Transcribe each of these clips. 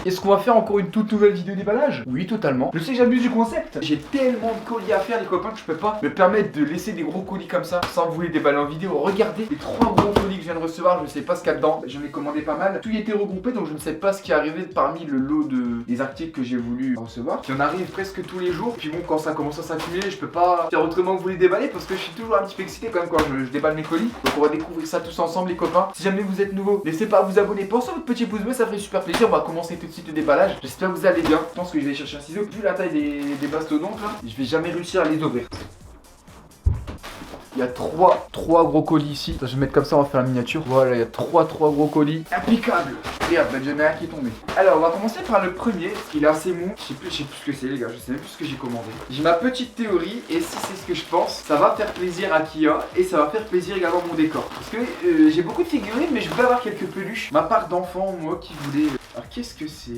Est-ce qu'on va faire encore une toute nouvelle vidéo déballage? Oui, totalement. Je sais que j'abuse du concept. J'ai tellement de colis à faire, les copains, que je peux pas me permettre de laisser des gros colis comme ça sans vous les déballer en vidéo. Regardez les 3 gros colis que je viens de recevoir. Je sais pas ce qu'il y a dedans. J'en ai commandé pas mal. Tout y était regroupé, donc je ne sais pas ce qui est arrivé parmi le lot des articles que j'ai voulu recevoir. Il y en arrive presque tous les jours. Puis bon, quand ça commence à s'accumuler, je peux pas faire autrement que vous les déballer parce que je suis toujours un petit peu excité quand même quand je déballe mes colis. Donc on va découvrir ça tous ensemble, les copains. Si jamais vous êtes nouveau, n'hésitez pas à vous abonner. Pensez à votre petit pouce bleu, ça ferait super plaisir. On va commencer tout de suite le déballage. J'espère que vous allez bien. Je pense que je vais chercher un ciseau. Vu la taille des mastodontes là, je vais jamais réussir à les ouvrir. Il y a trois gros colis ici. Je vais mettre comme ça, on va faire la miniature. Voilà, il y a trois gros colis. Impeccable. Regarde, ben, j'en ai un qui est tombé. Alors, on va commencer par le premier, parce qu'il est assez mou. Je sais plus ce que c'est, les gars. Je sais même plus ce que j'ai commandé. J'ai ma petite théorie, et si c'est ce que je pense, ça va faire plaisir à Kia, et ça va faire plaisir également à mon décor. Parce que j'ai beaucoup de figurines, mais je voulais avoir quelques peluches. Ma part d'enfant, moi, qui voulais... Alors, qu'est-ce que c'est?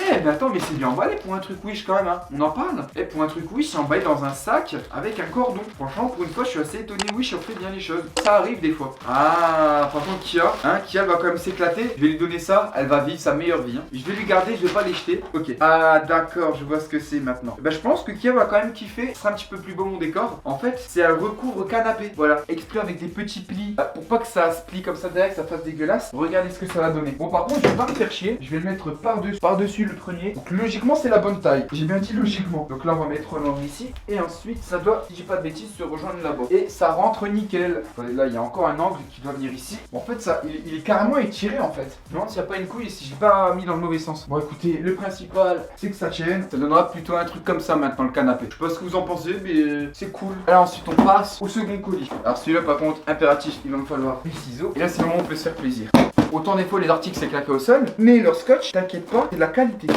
Eh mais attends, mais c'est bien emballé pour un truc Wish quand même, hein. On en parle. Eh, pour un truc Wish, c'est emballé dans un sac avec un cordon. Franchement, pour une fois, je suis assez étonné. Wish, on fait bien les choses. Ça arrive des fois. Ah, franchement, Kia va quand même s'éclater. Je vais lui donner ça. Elle va vivre sa meilleure vie, hein. Je vais lui garder, je vais pas les jeter. Ok. Ah, d'accord, je vois ce que c'est maintenant. Bah, je pense que Kia va quand même kiffer. Ce sera un petit peu plus beau mon décor. En fait, c'est un recouvre canapé. Voilà. Exprès avec des petits plis. Pour pas que ça se plie comme ça derrière, que ça fasse dégueulasse. Regardez ce que ça va donner. Bon, par contre, je vais pas me faire chier. Je vais le mettre par-dessus le premier. Donc logiquement c'est la bonne taille. J'ai bien dit logiquement. Donc là on va mettre l'angle ici. Et ensuite ça doit, si j'ai pas de bêtises, se rejoindre là-bas. Et ça rentre nickel. Là il y a encore un angle qui doit venir ici. Bon, en fait ça, il est carrément étiré en fait. Je me demande s'il n'y a pas une couille et si j'ai pas mis dans le mauvais sens. Bon écoutez, le principal c'est que ça tienne. Ça donnera plutôt un truc comme ça maintenant le canapé. Je sais pas ce que vous en pensez mais c'est cool. Alors ensuite on passe au second colis. Alors celui-là par contre impératif, il va me falloir des ciseaux. Et là c'est le moment où on peut se faire plaisir. Autant des fois les articles c'est claqué au sol, mais leur scotch, t'inquiète pas, c'est de la qualité.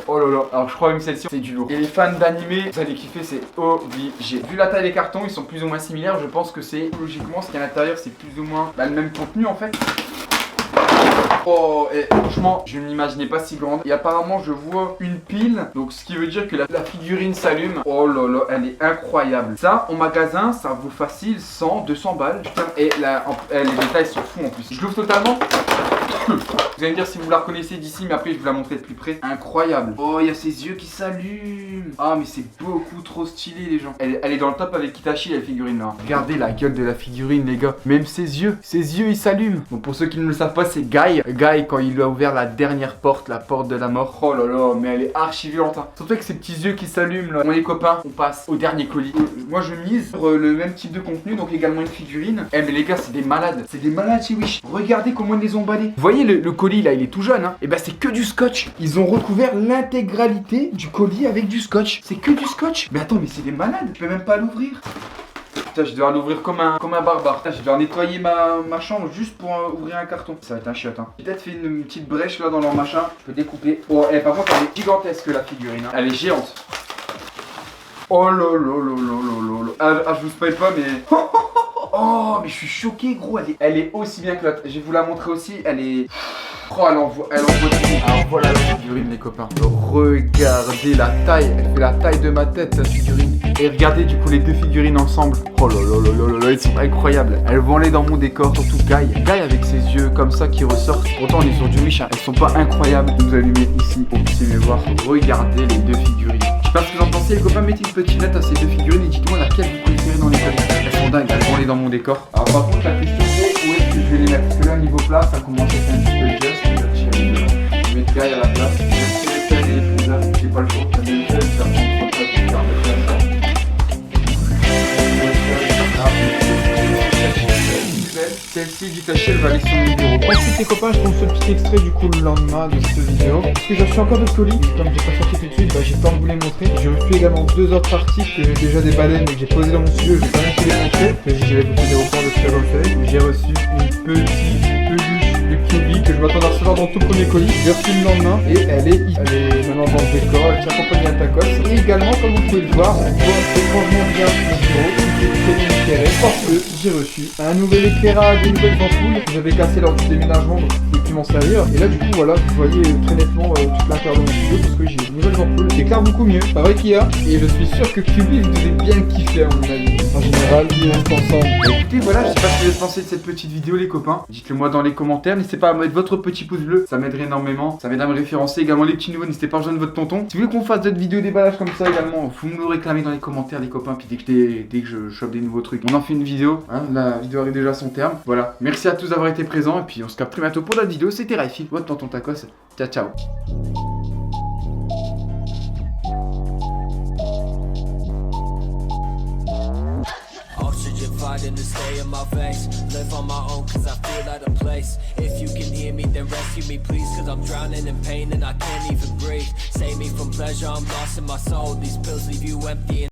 Oh là là, alors je crois que celle-ci c'est du lourd. Et les fans d'animé, vous allez kiffer, c'est obligé. Vu la taille des cartons, ils sont plus ou moins similaires. Je pense que c'est logiquement ce qu'il y a à l'intérieur, c'est plus ou moins le même contenu en fait. Oh, et franchement, je ne m'imaginais pas si grande. Et apparemment, je vois une pile. Donc, ce qui veut dire que la figurine s'allume. Oh là là, elle est incroyable. Ça, en magasin, ça vaut facile 100, 200 balles. Putain, et là, les détails sont fous en plus. Je l'ouvre totalement. Vous allez me dire si vous la reconnaissez d'ici, mais après je vais la montrer de plus près. Incroyable. Oh, il y a ses yeux qui s'allument. Ah, mais c'est beaucoup trop stylé, les gens. Elle est dans le top avec Kitachi, la figurine là. Regardez la gueule de la figurine, les gars. Même ses yeux ils s'allument. Donc pour ceux qui ne le savent pas, c'est Guy. Guy, quand il a ouvert la dernière porte, la porte de la mort. Oh là là, mais elle est archi violente, hein. Surtout avec ses petits yeux qui s'allument là. Bon les copains, on passe au dernier colis. Moi je mise sur le même type de contenu, donc également une figurine. Eh mais les gars, c'est des malades. C'est des malades chez Wish. Regardez comment ils les ont emballés. Vous voyez le colis là, il est tout jeune, hein. Et bah c'est que du scotch. Ils ont recouvert l'intégralité du colis avec du scotch. C'est que du scotch. Mais attends, mais c'est des malades. Je peux même pas l'ouvrir. Putain, je dois l'ouvrir comme un barbare. Putain, je dois nettoyer ma chambre juste pour ouvrir un carton. Ça va être un chiotte, hein. J'ai peut-être fait une petite brèche là dans leur machin. Je peux découper. Oh, et par contre, elle est gigantesque la figurine, hein. Elle est géante. Oh là là là là là là. Ah, je vous spoil pas, mais... Oh, mais je suis choqué, gros. Elle est aussi bien que l'autre. Je vais vous la montrer aussi. Elle est... Oh, elle envoie du lourd. Alors voilà la figurine, les copains. Regardez la taille. Elle fait la taille de ma tête, cette figurine. Et regardez du coup les deux figurines ensemble. Oh là là là là là, elles sont incroyables. Elles vont aller dans mon décor, surtout Guy avec ses yeux comme ça qui ressortent. Pourtant on est sur du Wish, hein. Elles sont pas incroyables. Vous allumez ici pour que vous puissiez les voir. Regardez les deux figurines. Je sais pas ce que vous en pensez, les copains. Mettez une petite note à ces deux figurines et dites-moi laquelle vous préférez dans les colis. Elles sont dingues, elles vont aller dans mon décor. Alors par contre la question c'est où est-ce que je vais les mettre? Parce que là au niveau place ça commence à être un petit peu juste. Je vais mettre Guy à la place. Je vais les j'ai pas le choix. Celle-ci du cachet, elle va aller sur mon bureau. Ensuite les copains, je pense ce petit extrait du coup le lendemain de cette vidéo. Parce que j'ai reçu encore d'autres colis. Comme j'ai pas sorti tout de suite, j'ai pas envie de vous les montrer. J'ai reçu également deux autres articles que j'ai déjà déballés mais que j'ai posé dans mon studio. Je vais pas même les montrer. J'avais beaucoup des reports de ce que j'en fais. J'ai reçu une petite peluche de Kyuubi que je m'attendais à recevoir dans le tout premier colis. J'ai reçu le lendemain et elle est maintenant dans le décor. Elle tient accompagnée à tacos. Et également, comme vous pouvez le voir, on voit étrangement bien mon bureau. Parce que j'ai reçu un nouvel éclairage, des nouvelles ampoules que j'avais cassé lors du déménagement, donc je ne pouvais plus m'en servir. Et là du coup voilà, vous voyez très nettement toute l'intérieur de mon studio parce que j'ai de nouvelles ampoules, des déclare beaucoup mieux. Pas vrai qu'il y a. Et je suis sûr que Kubi, vous devez bien kiffer à mon avis. En général, ils restent ensemble. Écoutez, voilà, je sais pas ce que vous avez pensé de cette petite vidéo, les copains. Dites-le moi dans les commentaires. N'hésitez pas à mettre votre petit pouce bleu. Ça m'aiderait énormément. Ça m'aide à me référencer également les petits nouveaux. N'hésitez pas à rejoindre votre tonton. Si vous voulez qu'on fasse d'autres vidéos déballage comme ça également, vous me le réclamez dans les commentaires, les copains. Puis dès que je chope des nouveaux trucs, on en fait une vidéo. Hein, la vidéo arrive déjà à son terme. Voilà. Merci à tous d'avoir été présents. Et puis on se capte très bientôt pour la vidéo. C'était Rayfil, votre tonton tacos. Ciao, ciao. Fighting to stay in my veins. Live on my own cause I feel out of place. If you can hear me then rescue me please, cause I'm drowning in pain and I can't even breathe. Save me from pleasure, I'm lost in my soul. These pills leave you empty.